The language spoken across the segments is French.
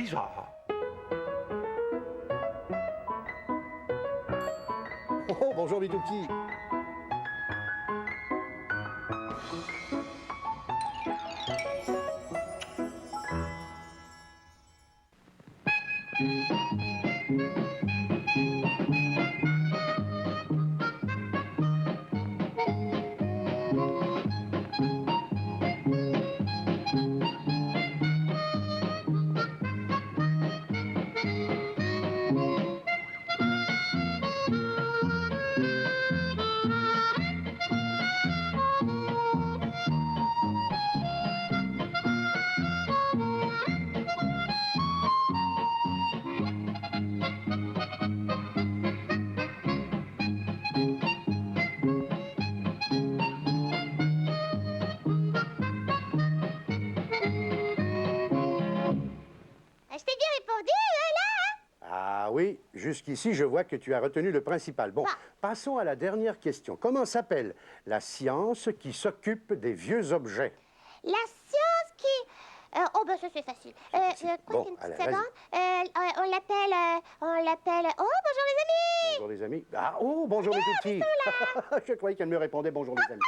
bizarre. Oh, bonjour mes tout petits. Je t'ai bien répondu, là? Ah oui, jusqu'ici, je vois que tu as retenu le principal. Bon, passons à la dernière question. Comment s'appelle la science qui s'occupe des vieux objets? La science qui... oh, ben ça, c'est facile. Bon, Une petite allez, seconde. On l'appelle... Oh, bonjour les amis! Bonjour les amis. Ah, oh, bonjour les tout petits. Je croyais qu'elle me répondait bonjour les amis.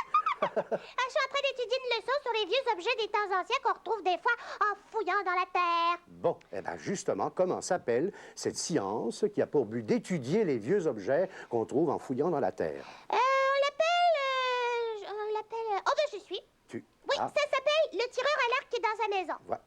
Je suis en train d'étudier une leçon sur les vieux objets des temps anciens qu'on retrouve des fois en fouillant dans la terre. Bon, eh bien justement, comment s'appelle cette science qui a pour but d'étudier les vieux objets qu'on trouve en fouillant dans la terre? On l'appelle... Oh, ben je suis. Tu... Oui, Ah, ça s'appelle le tireur à l'arc qui est dans sa maison. ouais.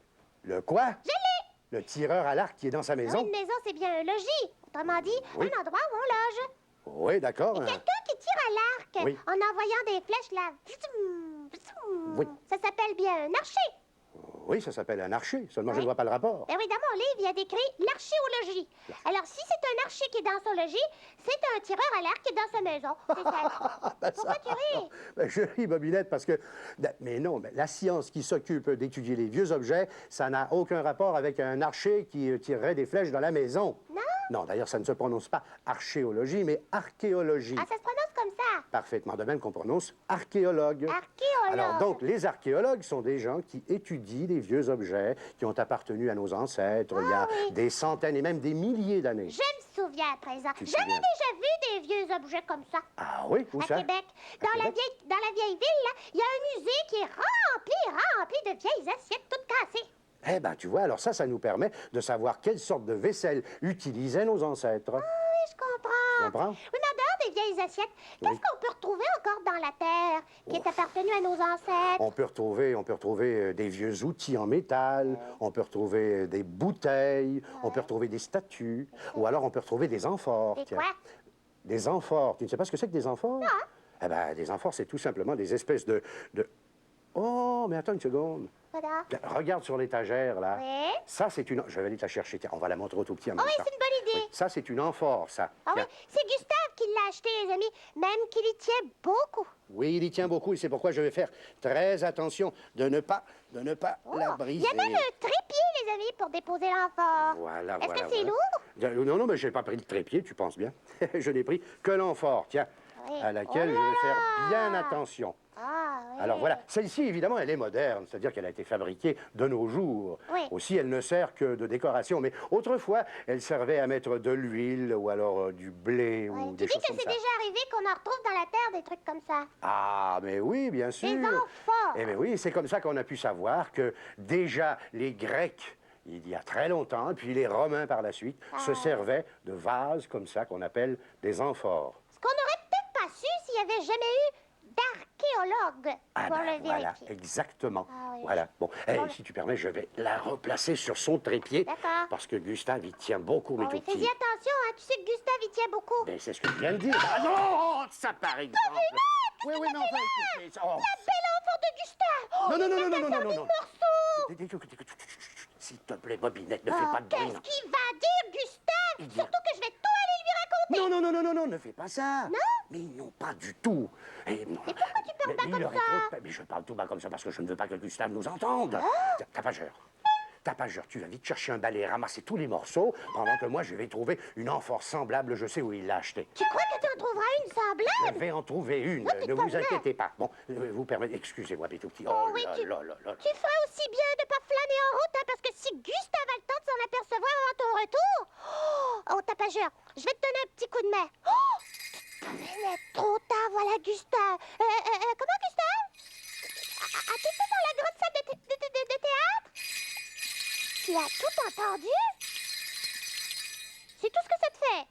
Le quoi? Je l'ai! Le tireur à l'arc qui est dans sa maison? Une maison, c'est bien un logis. Autrement dit, Oui. un endroit où on loge. Oui, d'accord. Quelqu'un qui tire à l'arc Oui. en envoyant des flèches là. Vzoum, vzoum. Oui. Ça s'appelle bien un archer. Oui, ça s'appelle un archer. Seulement, je Oui. ne vois pas le rapport. Ben oui, dans mon livre, il y a décrit l'archéologie. Alors, si c'est un archer qui est dans son logis, c'est un tireur à l'arc qui est dans sa maison. C'est ça. Ben, Pourquoi tu ris? Ben, je ris, Bobinette, parce que... Mais non, mais la science qui s'occupe d'étudier les vieux objets, ça n'a aucun rapport avec un archer qui tirerait des flèches dans la maison. Non? Non, d'ailleurs, ça ne se prononce pas archéologie, mais archéologie. Ah, ça se prononce comme ça. Parfaitement de même qu'on prononce archéologue. Archéologue. Alors donc, les archéologues sont des gens qui étudient les vieux objets qui ont appartenu à nos ancêtres il y a oui. des centaines et même des milliers d'années. Je me souviens à présent. Tu te J'en ai souviens? déjà vu des vieux objets comme ça. Ah oui, où À ça? Québec. Dans la vieille ville, là, il y a un musée qui est rempli de vieilles assiettes toutes cassées. Eh bien, tu vois, alors ça nous permet de savoir quelle sorte de vaisselle utilisaient nos ancêtres. Oui, je comprends. Tu comprends? Oui, mais en dehors des vieilles assiettes, qu'est-ce Oui. qu'on peut retrouver encore dans la terre qui est appartenu à nos ancêtres? On peut retrouver des vieux outils en métal, on peut retrouver des bouteilles, on peut retrouver des statues, ou alors on peut retrouver des amphores. Des tiens. quoi? Des amphores. Tu ne sais pas ce que c'est que des amphores? Non. Eh bien, des amphores, c'est tout simplement des espèces de... Oh, mais attends une seconde. Voilà. Regarde sur l'étagère, là. Oui. Ça, c'est une... Je vais aller te la chercher. Tiens, on va la montrer au tout petit en Oh même oui, temps. c'est une bonne idée. Oui, ça, c'est une amphore, ça. Ah oui, Tiens. c'est Gustave qui l'a acheté, les amis. Même qu'il y tient beaucoup. Oui, il y tient beaucoup et c'est pourquoi je vais faire très attention de ne pas Oh, la il briser. y a même un trépied, les amis, pour déposer l'amphore. Voilà, Est-ce voilà, que c'est voilà. lourd? Non, non, mais je n'ai pas pris le trépied, tu penses bien. Je n'ai pris que l'amphore, tiens, Oui. à laquelle Oh je là vais faire là! bien attention. Ah, oui. Alors voilà, celle-ci, évidemment, elle est moderne, c'est-à-dire qu'elle a été fabriquée de nos jours. Oui. Aussi, elle ne sert que de décoration, mais autrefois, elle servait à mettre de l'huile ou alors du blé Ouais. ou Tu des dis choses que comme c'est ça. déjà arrivé qu'on en retrouve dans la terre des trucs comme ça. Ah, mais oui, bien sûr. Des amphores. Eh bien oui, c'est comme ça qu'on a pu savoir que déjà les Grecs, il y a très longtemps, puis les Romains par la suite, se servaient de vases comme ça qu'on appelle des amphores. Ce qu'on n'aurait peut-être pas su s'il n'y avait jamais eu d'archéologue Ah pour ben le voilà, vérifier. exactement. Ah oui. Voilà. Bon, Bon. si tu permets, je vais la replacer sur son trépied. D'accord. Parce que Gustave, il tient beaucoup, mes Oh, oui, tout fais-y petits. attention, hein. Tu sais que Gustave, il tient beaucoup. Ben, c'est ce que je viens de dire. Ah non, ça par exemple. Oui, oui, mais enfin, écoutez, ça- oh. La belle enfant de Gustave. Oh, Non, non, non, il non, en a non, non, perdu non, le non. morceau. S'il te plaît, Bobinette, ne fais Oh, pas de bruit. qu'est-ce qu'il va dire, Gustave? Il dit- Surtout que je vais tout aller lui raconter. Non, non, non, non, non, non, ne fais pas ça. Non? Mais non, pas du tout. Et, non. Et pourquoi tu parles Mais pas il comme aurait ça? trop de- Mais je parle tout bas comme ça parce que je ne veux pas que Gustave nous entende. T'as pas peur. T'as pas peur. Tu vas vite chercher un balai et ramasser tous les morceaux pendant que moi, je vais trouver une amphore semblable. Je sais où il l'a acheté. Tu crois que tu en trouveras une Je semblable? vais en trouver une. Oh, t'es Ne pas vous vrai. inquiétez pas. Bon, vous permettez... Excusez-moi, mes tout petits. Oh oui, là tu là là là. ferais aussi bien de pas flâner en route, hein, parce que si Gustave a le temps de s'en apercevoir, retour. Oh, tapageur, je vais te donner un petit coup de main. Oh, tu te prévenais trop tard, voilà Gustave. Comment Gustave? As-tu été dans la grande salle de théâtre? Tu as tout entendu? C'est tout ce que ça te fait?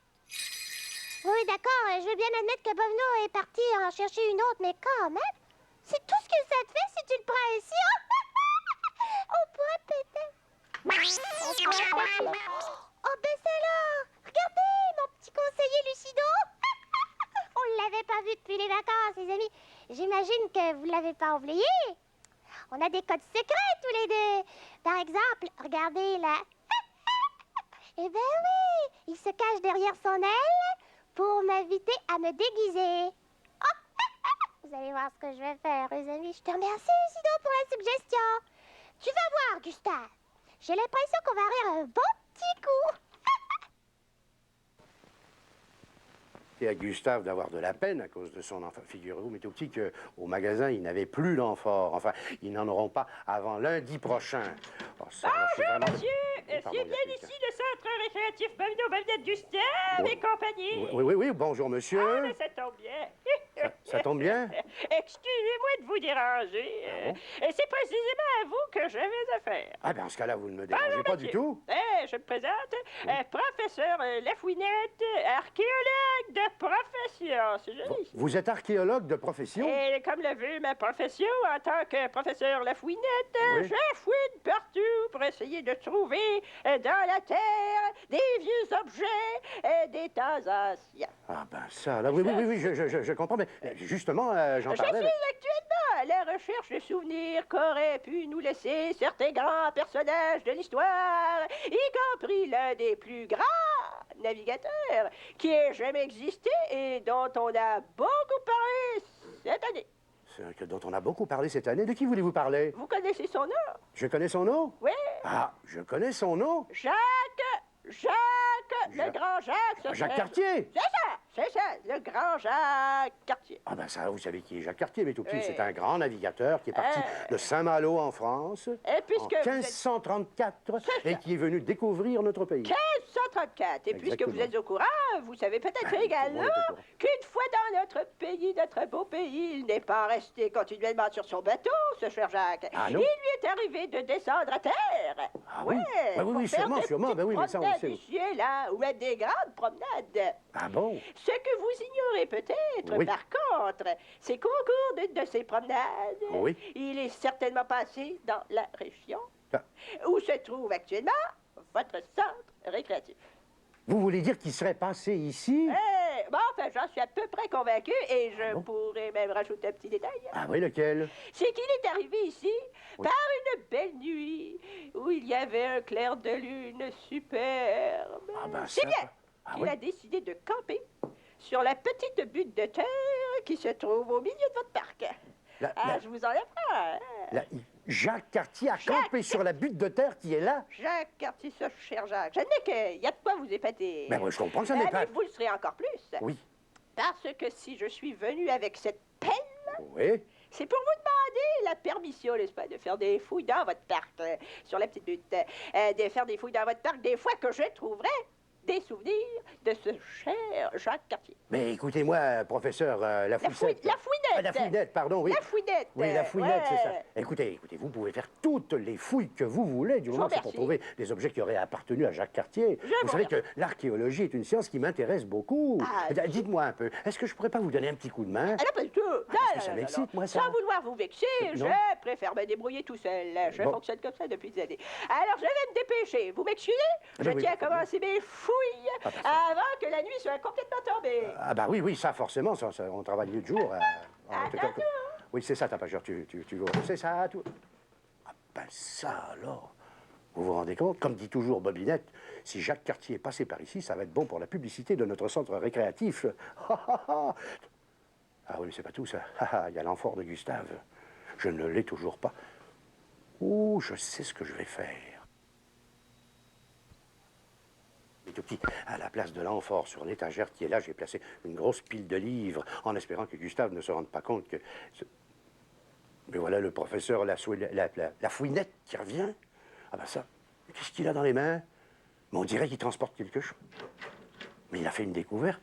Oui, d'accord, je veux bien admettre que Bovno est parti en chercher une autre, mais quand même, c'est tout ce que ça te fait si tu le prends ici. On pourrait peut-être... Oh, ben c'est là! Regardez, mon petit conseiller Lucido! On l'avait pas vu depuis les vacances, les amis. J'imagine que vous l'avez pas oublié. On a des codes secrets tous les deux. Par exemple, regardez là. Eh ben oui, il se cache derrière son aile pour m'inviter à me déguiser. Vous allez voir ce que je vais faire, les amis. Je te remercie, Lucido, pour la suggestion. Tu vas voir, Gustave. J'ai l'impression qu'on va rire un bon petit coup. Et à Gustave d'avoir de la peine à cause de son enfant. Figurez-vous, mais tout petit, qu'au magasin, il n'avait plus d'amphore. Enfin, ils n'en auront pas avant lundi prochain. Oh, ça, alors, c'est Bonjour, vraiment... monsieur! Pardon, C'est il y a bien quelqu'un. ici le centre récréatif Bovino Bovnette Gustave Oui. et compagnie. Oui, bonjour, monsieur. Ah, mais ça tombe bien. Ça tombe bien? Excusez-moi de vous déranger. Ah bon? C'est précisément à vous que j'avais affaire. Ah, ben, en ce cas-là, vous ne me dérangez Bonjour, pas monsieur. du tout. Je me présente, professeur Lafouinette, archéologue de profession. C'est joli. Vous êtes archéologue de profession? Et comme le veut ma profession, en tant que professeur Lafouinette, Oui. je fouine partout pour essayer de trouver dans la terre des vieux objets des temps anciens. Ah, ben, ça, là, oui, je comprends, mais justement, j'en Je suis parlais... actuellement à la recherche de souvenirs qu'auraient pu nous laisser certains grands personnages de l'histoire, y compris l'un des plus grands navigateurs qui ait jamais existé et dont on a beaucoup parlé cette année. Dont on a beaucoup parlé cette année. De qui voulez-vous parler? Vous connaissez son nom? Je connais son nom? Oui? Ah, je connais son nom. Jacques, le grand Jacques. Jacques Cartier. C'est ça, le grand Jacques Cartier. Ah ben ça, vous savez qui est Jacques Cartier, mais tout petit, Oui. c'est un grand navigateur qui est parti de Saint-Malo en France Et puisque en vous êtes- 1534 C'est et ça. qui est venu découvrir notre pays. 1534. Et puisque vous Exactement. êtes au courant, vous savez peut-être Ben, également tout le monde est au courant. qu'une fois dans notre pays, notre beau pays, il n'est pas resté continuellement sur son bateau, ce cher Jacques. Ah, Il non? lui est arrivé de descendre à terre. Ah oui? Ouais, Ben oui, pour oui, faire sûrement, des sûrement. Ben oui, mais ça, on le promenades sait. ici et là, ou même des grandes promenades. Ah bon? Ce que vous ignorez peut-être, Oui. par contre, c'est qu'au cours d'une de ces promenades, Oui. il est certainement passé dans la région Ah. où se trouve actuellement votre centre récréatif. Vous voulez dire qu'il serait passé ici? Bon, enfin, j'en suis à peu près convaincu et je bon? pourrais même rajouter un petit détail. Ah oui, lequel? C'est qu'il est arrivé ici Oui. par une belle nuit où il y avait un clair de lune superbe. Ah ben C'est ça- bien Ah qu'il oui? a décidé de camper sur la petite butte de terre qui se trouve au milieu de votre parc. Je vous en apprends. Hein? Jacques Cartier a campé sur la butte de terre qui est là? Jacques Cartier, ce cher Jacques, j'admets qu'il y a de quoi vous épater. Ben moi, je comprends que ça Mais m'épate. vous le serez encore plus. Oui. Parce que si je suis venu avec cette peine, Oui. c'est pour vous demander la permission, n'est-ce pas, de faire des fouilles dans votre parc, sur la petite butte, de faire des fouilles dans votre parc des fois que je trouverai des souvenirs de ce cher Jacques Cartier. Mais écoutez-moi, professeur La Fouissette. fouinette! La fouinette, pardon, oui. La fouinette! Oui, la fouinette, c'est ça. ouais. Écoutez, vous pouvez faire toutes les fouilles que vous voulez, du Je moment vous que c'est pour remercie. trouver des objets qui auraient appartenu à Jacques Cartier. Je Vous vous savez que remercie. l'archéologie est une science qui m'intéresse beaucoup. Ah, Dites-moi un peu, est-ce que je pourrais pas vous donner un petit coup de main? Ah non, pas du tout. parce que ça m'excite, moi, ça. Sans vouloir vous vexer, Non. je préfère me débrouiller tout seul. Je Bon. fonctionne comme ça depuis des années. Alors, je vais me dépêcher. Vous m'excusez? Je Ben oui, tiens à pas de problème. commencer mes fouilles Ah, ben ça. avant que la nuit soit complètement tombée. Ah bah oui, ça forcément, ça, on travaille nuit de jour. Ah, tout cas, oui, c'est ça, tapageur, tu vois. C'est ça, tout. Ah ben ça, alors. Vous vous rendez compte? Comme dit toujours Bobinette, si Jacques Cartier est passé par ici, ça va être bon pour la publicité de notre centre récréatif. Ah oui, mais c'est pas tout, ça. Il y a l'amphore de Gustave. Je ne l'ai toujours pas. Oh, je sais ce que je vais faire. Et tout petit, à la place de l'amphore sur l'étagère qui est là, j'ai placé une grosse pile de livres en espérant que Gustave ne se rende pas compte que... Mais voilà le professeur la fouinette qui revient. Ah ben ça, qu'est-ce qu'il a dans les mains? Mais on dirait qu'il transporte quelque chose. Mais il a fait une découverte.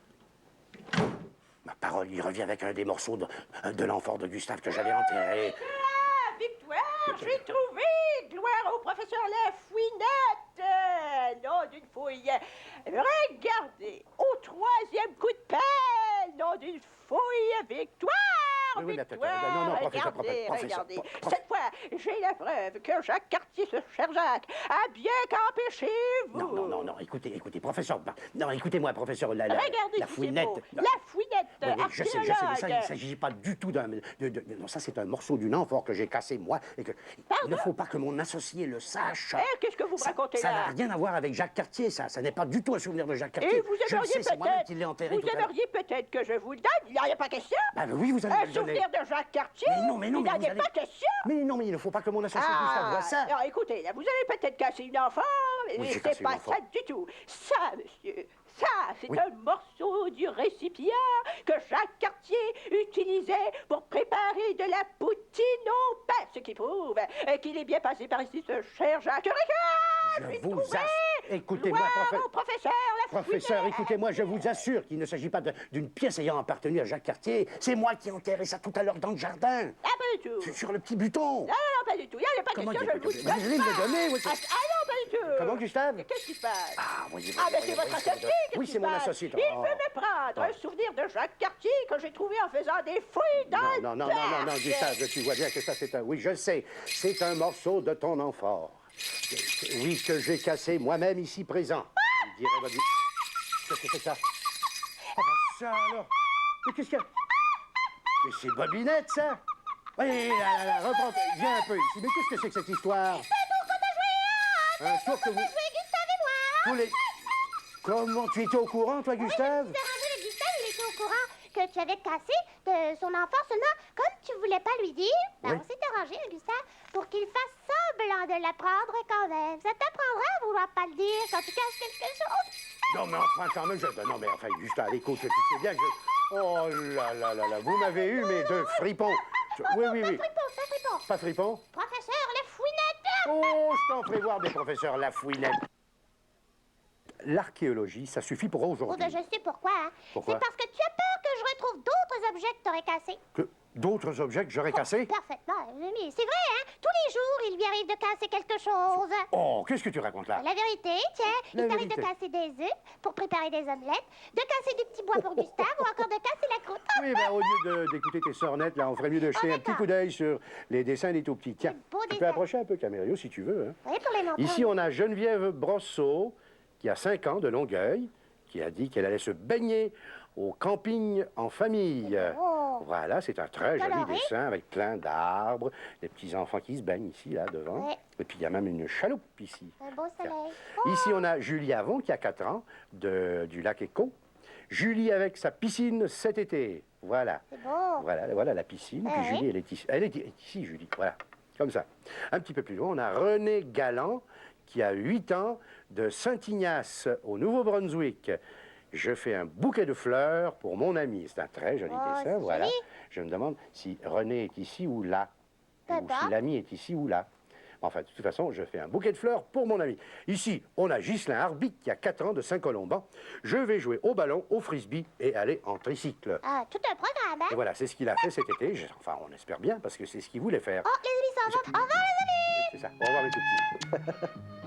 Ma parole, il revient avec un des morceaux de l'amphore de Gustave que j'allais enterrer. Ah, victoire, j'ai trouvé! Gloire au professeur Lafouinette! Nom d'une fouille! Regardez, au troisième coup de pelle! Nom d'une fouille! Victoire! Oui, mais attends, Victoire! non, professeur, Regardez, professeur, regardez. professeur. Cette fois, j'ai la preuve que Jacques Cartier, ce cher Jacques, a bien campé chez vous! Non, écoutez, professeur. Non, écoutez-moi, professeur, la Regardez si c'est fouinette. beau. La fouinette, Oui, je sais, mais ça, il archéologue. ne s'agit pas du tout d'un... Non, ça, c'est un morceau d'une amphore que j'ai cassé, moi, et que... Il ne faut pas que mon associé le sache. Qu'est-ce que vous me racontez Ça n'a là? rien à voir avec Jacques Cartier, ça. Ça n'est pas du tout un souvenir de Jacques Cartier. Et vous Je le aimeriez sais, c'est moi-même qui l'ai peut-être, enterré vous tout à l'heure. aimeriez peut-être que je vous le donne? Il n'y a pas question. Ah, oui, vous allez Un me le donner. souvenir de Jacques Cartier? Mais non, il mais n'y en vous a allez... pas question. Mais non, mais il ne faut pas que mon associé Gustave voit ça. Alors écoutez, là, vous avez peut-être cassé une enfant, Oui, mais j'ai c'est cassé une pas enfant. ça du tout. Ça, monsieur, ça, c'est Oui. un morceau du récipient que Jacques Cartier utilisait pour préparer de la poutine au pain, ce qui prouve qu'il est bien passé par ici, ce cher Jacques. Regarde, Je vous assure... Écoutez-moi, professeur Professeur, Lafouinette. écoutez-moi, je vous assure qu'il ne s'agit pas d'une pièce ayant appartenu à Jacques Cartier. C'est moi qui ai enterré ça tout à l'heure dans le jardin. Ah, pas du tout. Sur le petit buton. Non, pas du tout. Il n'y a pas Comment question, je dire, vous mais je vais me le donner, oui. Ah, non, pas du tout. Comment, Gustave? Qu'est-ce qui se passe? Ah, voyez, Ah, ben c'est voyez, votre voyez, associé! qu'est-ce Oui, qui c'est se mon passe? associé. Il Oh. veut me prendre un souvenir de Jacques Cartier que j'ai trouvé en faisant des fouilles dans Non, Gustave, tu vois bien que ça, c'est un... Oui, je sais, c'est un morceau de ton amphore. Oui, que j'ai cassé moi-même ici présent. Il dirait, Bobby. Qu'est-ce que c'est que ça? Ah, ben ça, alors. Mais qu'est-ce qu'il y a? Mais c'est Bobinette, ça? Oui, là, reprends, viens un peu ici. Mais qu'est-ce que c'est que cette histoire? Un tour que vous... Gustave et moi. Tous les... Comment? Tu étais au courant, toi, Gustave? C'est rendu le Gustave, il était au courant que tu avais cassé de son enfant seulement. Comme tu voulais pas lui dire, ben, Oui. on s'est arrangé, le Gustave, pour qu'il fasse semblant de l'apprendre quand même. Ça t'apprendra à vouloir pas le dire quand tu casses quelque chose. Non, mais enfin, quand même, non, mais enfin, Gustave, écoute, tu sais bien que je... Oh là, vous m'avez eu, mes deux fripons. Oui. Pas fripon. Pas fripons? Professeur Lafouinette. Oh, je t'en ferai voir des professeurs Lafouinette. L'archéologie, ça suffit pour Oh, aujourd'hui. ben, je sais pourquoi. Hein. Pourquoi? C'est parce que tu as peur que je retrouve d'autres objets que t'aurais cassés. Que d'autres objets que j'aurais cassés? Parfaitement. Mais c'est vrai, hein. Tous les jours, il lui arrive de casser quelque chose. Oh, qu'est-ce que tu racontes là? La vérité, tiens, La il t'arrive de vérité. casser des œufs pour préparer des omelettes, de casser du petit bois pour Gustave ou encore de casser la croûte. Oui, ben, au lieu d'écouter tes sornettes, là, on ferait mieux de jeter un petit d'accord. coup d'œil sur les dessins des tout petits. Tiens, Beau tu peux dessin. approcher un peu, Camério, si tu veux. Hein. Oui, pour les montrer. Ici, on a Geneviève Brosseau, qui a 5 ans, de Longueuil, qui a dit qu'elle allait se baigner au camping en famille. beau. Voilà, c'est un très joli Coloré. dessin avec plein d'arbres, des petits-enfants qui se baignent ici, là, devant. Ouais. Et puis, il y a même une chaloupe ici. Un beau Tiens. soleil. Ici, on a Julie Avon, qui a 4 ans, du lac Écho. Julie avec sa piscine cet été. Voilà. C'est beau. Voilà la piscine. Ah Puis oui. Julie, elle est ici, Julie. Voilà. Comme ça. Un petit peu plus loin, on a René Galland, qui a 8 ans, de Saint-Ignace, au Nouveau-Brunswick. Je fais un bouquet de fleurs pour mon ami. C'est un très joli Oh, dessin, c'est voilà. joli. Je me demande si René est ici ou là. Ou D'accord. si l'ami est ici ou là. Enfin, de toute façon, je fais un bouquet de fleurs pour mon ami. Ici, on a Ghislain Arbic, qui a 4 ans, de Saint-Colomban. Je vais jouer au ballon, au frisbee et aller en tricycle. Ah, tout un programme, hein? Et voilà, c'est ce qu'il a fait cet été. Enfin, on espère bien, parce que c'est ce qu'il voulait faire. Oh, les amis s'en vont. Au revoir, les amis! C'est ça. Au revoir, les tout petits.